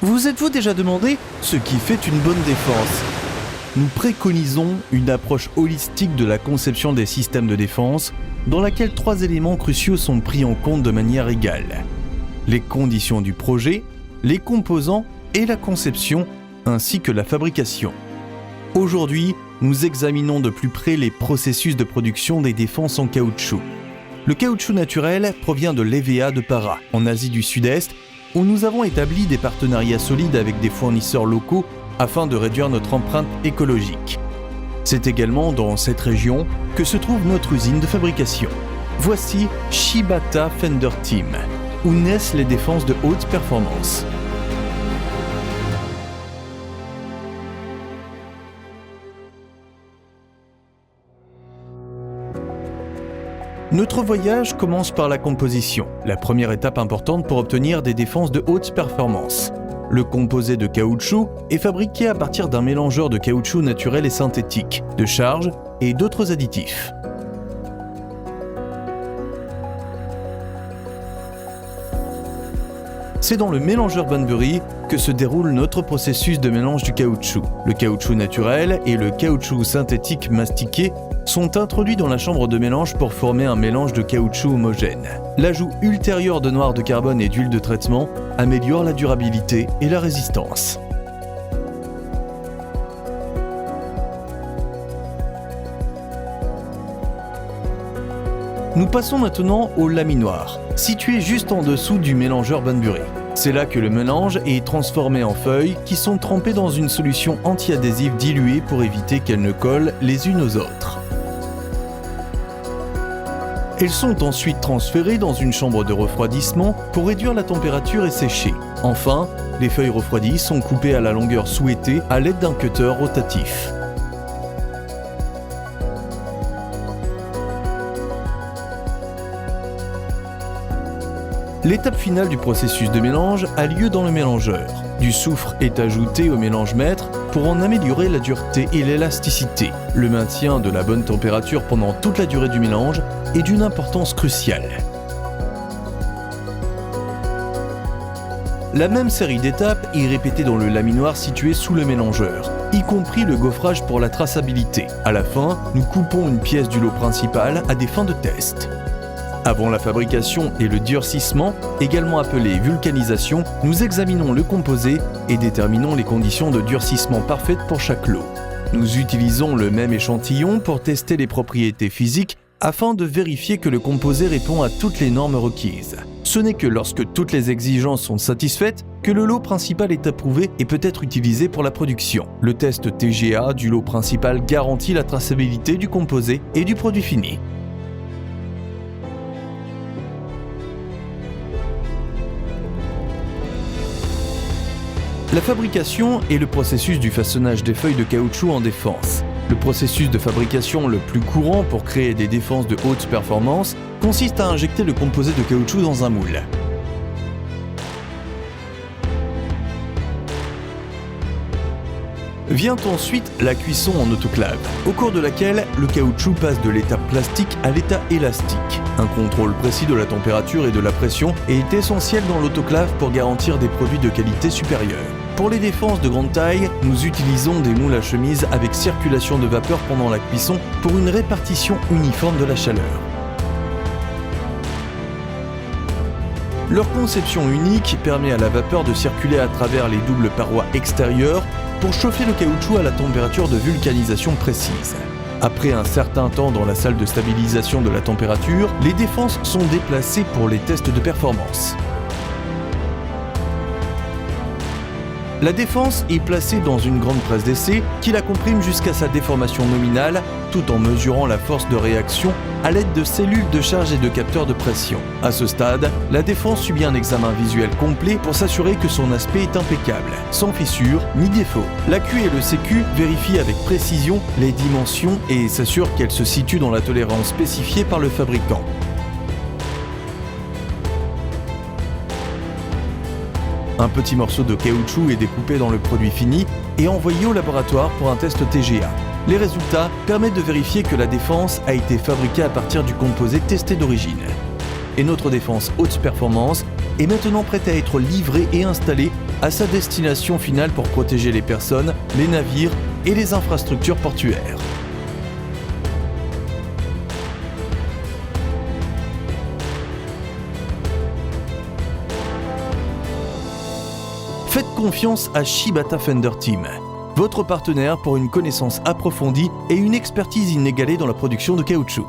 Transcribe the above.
Vous êtes-vous déjà demandé ce qui fait une bonne défense ? Nous préconisons une approche holistique de la conception des systèmes de défense dans laquelle 3 éléments cruciaux sont pris en compte de manière égale. Les conditions du projet, les composants et la conception, ainsi que la fabrication. Aujourd'hui, nous examinons de plus près les processus de production des défenses en caoutchouc. Le caoutchouc naturel provient de l'EVA de Para, en Asie du Sud-Est, où nous avons établi des partenariats solides avec des fournisseurs locaux afin de réduire notre empreinte écologique. C'est également dans cette région que se trouve notre usine de fabrication. Voici Shibata Fender Team, où naissent les défenses de haute performance. Notre voyage commence par la composition, la première étape importante pour obtenir des défenses de haute performance. Le composé de caoutchouc est fabriqué à partir d'un mélangeur de caoutchouc naturel et synthétique, de charge et d'autres additifs. C'est dans le mélangeur Banbury que se déroule notre processus de mélange du caoutchouc. Le caoutchouc naturel et le caoutchouc synthétique mastiqué sont introduits dans la chambre de mélange pour former un mélange de caoutchouc homogène. L'ajout ultérieur de noir de carbone et d'huile de traitement améliore la durabilité et la résistance. Nous passons maintenant au laminoir, situé juste en dessous du mélangeur Banbury. C'est là que le mélange est transformé en feuilles qui sont trempées dans une solution anti-adhésive diluée pour éviter qu'elles ne collent les unes aux autres. Elles sont ensuite transférées dans une chambre de refroidissement pour réduire la température et sécher. Enfin, les feuilles refroidies sont coupées à la longueur souhaitée à l'aide d'un cutter rotatif. L'étape finale du processus de mélange a lieu dans le mélangeur. Du soufre est ajouté au mélange-maître pour en améliorer la dureté et l'élasticité. Le maintien de la bonne température pendant toute la durée du mélange est d'une importance cruciale. La même série d'étapes est répétée dans le laminoir situé sous le mélangeur, y compris le gaufrage pour la traçabilité. À la fin, nous coupons une pièce du lot principal à des fins de test. Avant la fabrication et le durcissement, également appelé vulcanisation, nous examinons le composé et déterminons les conditions de durcissement parfaites pour chaque lot. Nous utilisons le même échantillon pour tester les propriétés physiques afin de vérifier que le composé répond à toutes les normes requises. Ce n'est que lorsque toutes les exigences sont satisfaites que le lot principal est approuvé et peut être utilisé pour la production. Le test TGA du lot principal garantit la traçabilité du composé et du produit fini. La fabrication est le processus du façonnage des feuilles de caoutchouc en défense. Le processus de fabrication le plus courant pour créer des défenses de haute performance consiste à injecter le composé de caoutchouc dans un moule. Vient ensuite la cuisson en autoclave, au cours de laquelle le caoutchouc passe de l'état plastique à l'état élastique. Un contrôle précis de la température et de la pression est essentiel dans l'autoclave pour garantir des produits de qualité supérieure. Pour les défenses de grande taille, nous utilisons des moules à chemise avec circulation de vapeur pendant la cuisson pour une répartition uniforme de la chaleur. Leur conception unique permet à la vapeur de circuler à travers les doubles parois extérieures pour chauffer le caoutchouc à la température de vulcanisation précise. Après un certain temps dans la salle de stabilisation de la température, les défenses sont déplacées pour les tests de performance. La défense est placée dans une grande presse d'essai qui la comprime jusqu'à sa déformation nominale tout en mesurant la force de réaction à l'aide de cellules de charge et de capteurs de pression. À ce stade, la défense subit un examen visuel complet pour s'assurer que son aspect est impeccable, sans fissure ni défaut. L'AQ et le CQ vérifient avec précision les dimensions et s'assurent qu'elles se situent dans la tolérance spécifiée par le fabricant. Un petit morceau de caoutchouc est découpé dans le produit fini et envoyé au laboratoire pour un test TGA. Les résultats permettent de vérifier que la défense a été fabriquée à partir du composé testé d'origine. et notre défense haute performance est maintenant prête à être livrée et installée à sa destination finale pour protéger les personnes, les navires et les infrastructures portuaires. Faites confiance à Shibata Fender Team, votre partenaire pour une connaissance approfondie et une expertise inégalée dans la production de caoutchouc.